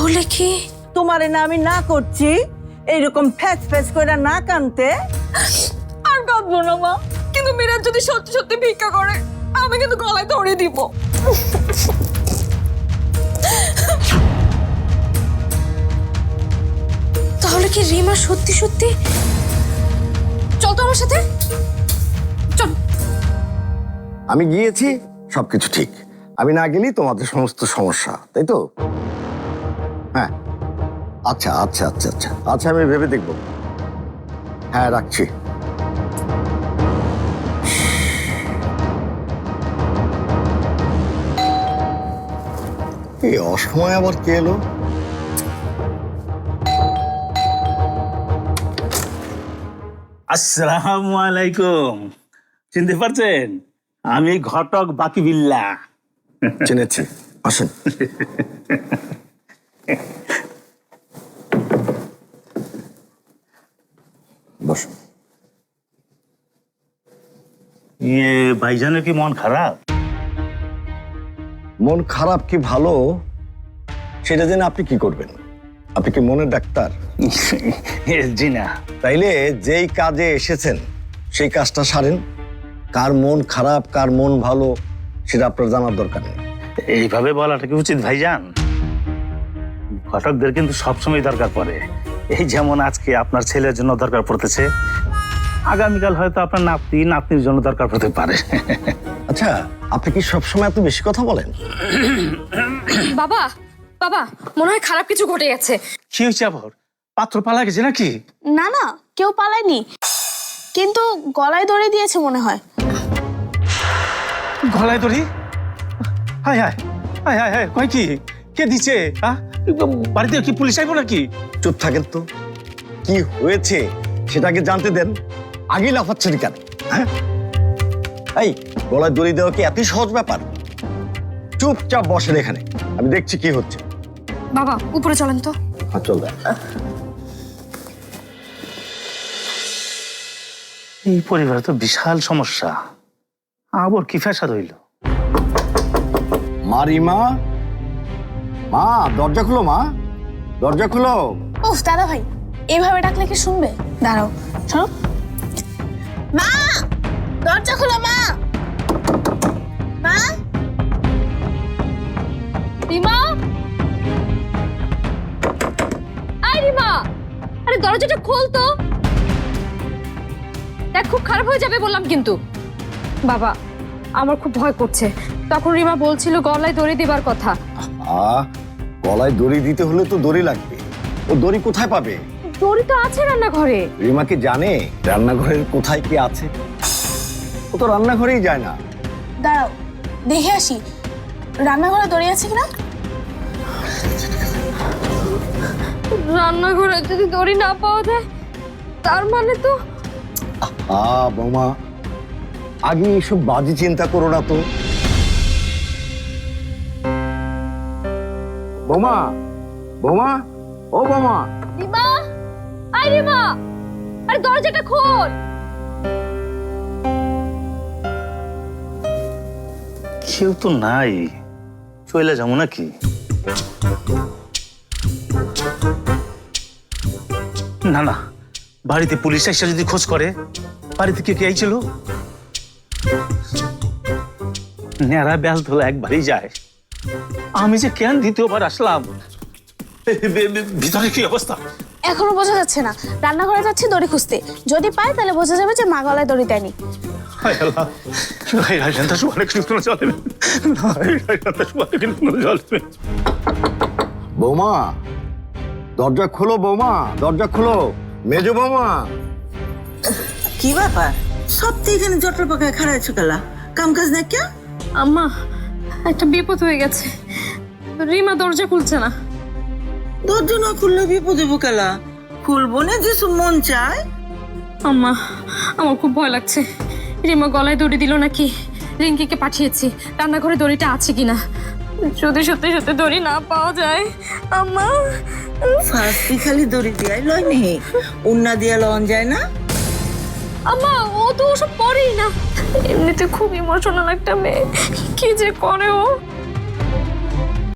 তাহলে কি তোমারে না আমি না করছি এইরকম ফ্যাচ ফ্যাচ করে না কানতে? আর কাঁদবো না মা, কিন্তু মিরাজ যদি সত্যি সত্যি ভিক্ষা করে আমি কিন্তু গলায় দড়ি দিব। তাহলে কি রিমা সত্যি সত্যি? চল তো আমার সাথে, চল। আমি গিয়েছি, সবকিছু ঠিক। আমি না গেলেই তোমাদের সমস্ত সমস্যা, তাই তো? হ্যাঁ, আচ্ছা আচ্ছা আচ্ছা আচ্ছা আচ্ছা, আমি ভেবে দেখব। হ্যাঁ, রাখছি। এই অসময় আবার কে এলো? আসসালামু আলাইকুম। চিনতে পারছেন? আমি ঘটক বাকি বিল্লা। চিনেছি, আসেন। বস। ভাইজানের কি মন খারাপ? মন খারাপ কি ভালো সেটা জেনে আপনি কি করবেন? আপনি কি মনের ডাক্তার? জি না। তাইলে যেই কাজে এসেছেন সেই কাজটা সারেন। কার মন খারাপ কার মন ভালো সেটা আপনার জানার দরকার নেই। এইভাবে বলাটা কি উচিত ভাইজান? ঘটকদের কিন্তু সবসময় দরকার পড়ে। এই যেমন আজকে আপনার ছেলের জন্য দরকার পড়তেছে, আগামীকাল হয়তো আপনার নাতি নাতনির জন্য দরকার পড়তে পারে। আচ্ছা, আপনি কি সবসময় এত বেশি কথা বলেন? বাবা, বাবা, মনে হয় খারাপ কিছু ঘটে গেছে। কি হয়েছে আবার? পাত্র পালা গেছে নাকি? না না, কেউ পালায়নি, কিন্তু গলায় দড়ি দিয়েছে মনে হয়। গলায় দড়ি? হায় হায় হায় হায় হায়, কয় কি? কে দিছে? বাড়িতে কি পুলিশ আইবো নাকি? চুপ থাকেন তো। কি হয়েছে সেটাকে জানতে দেন, আগেই লাফাচ্ছেন কেন? হ্যাঁ, এই গলায় দড়ি দেওয়া কি এত সহজ ব্যাপার? চুপচাপ বসেন এখানে, আমি দেখছি কি হচ্ছে। বাবা, উপরে চলেন তো। চল দেখ। এই পরিবারে তো বিশাল সমস্যা, আবার কি ফ্যাসাদ হইল? মা, রিমা, মা দরজা খুলো, মা দরজা খুলো। উফ দাদা ভাই, এইভাবে ডাকলে কি শুনবে? দাঁড়াও, শোনো। মা, দরজা খোলো মা। মা, রিমা, আয় রিমা, আরে দরজাটা খোল তো। দেখ, খুব খারাপ হয়ে যাবে বললাম কিন্তু। বাবা, আমার খুব ভয় করছে। তখন রিমা বলছিল গলায় দড়ি দেবার কথা। গলায় দড়ি দিতে হলে তো দড়ি লাগবে। ও দড়ি কোথায় পাবে? দড়ি তো আছে রান্নাঘরে। রিমা কি জানে রান্নাঘরের কোথায় কি আছে? ও তো রান্নাঘরেই যায় না। দাঁড়াও, দেখে আসি রান্নাঘরে দড়ি আছে কিনা। রান্নাঘরে যদি দড়ি না পাওয়া যায়, তার মানে তো বৌমা, আগে এসব বাজে চিন্তা করো না তো। বৌমা, বৌমা, ও বৌমা। রিমা, আয় রিমা, আরে দরজাটা খোল। কেউ তো নাই, চলে যাবো নাকি? না না, বাড়িতে পুলিশ এসে যদি খোঁজ করে, বাড়িতে কে কে আইছিল? নেড়া বেল তো একবারই যায়। আমি যে কেন দ্বিতীয়বার আসলাম? ভিতরে কি অবস্থা? এখনো বোঝা যাচ্ছে না। রান্নাঘরে যাচ্ছি দড়ি খুঁজতে, যদি পাই তাহলে বোঝা যাবে যে মা গলায় দড়ি দেয়নি। বৌমা, দরজা খোলো বৌমা, দরজা খোলো। মেজো বৌমা। কি ব্যাপার? সব তো এখানে জটর পাকায় খাড়া আছো কেলা? কাম কাজ না কে? আম্মা, একটা বিপদ হয়ে গেছে। রিমা দরজা খুলছে না। দরজা না খুললে বিপদ হইব কেলা? খুলবো না যে মন চায়। আম্মা, আমার খুব ভয় লাগছে। রিমা গলায় দড়ি দিল নাকি? রিঙ্কিকে পাঠিয়েছি, রান্নাঘরে দড়িটা আছে কিনা। যদি সত্যি সত্যি দড়ি না পাওয়া যায়, আম্মা। ফার্স্টে খালি দড়ি দিয়াই লয় নি, উন্না দিয়া লন যায় না? আম্মা, ও তো ওসব পরেই না। এমনিতে খুব ইমোশনাল একটা মেয়ে, কি যে করে ও।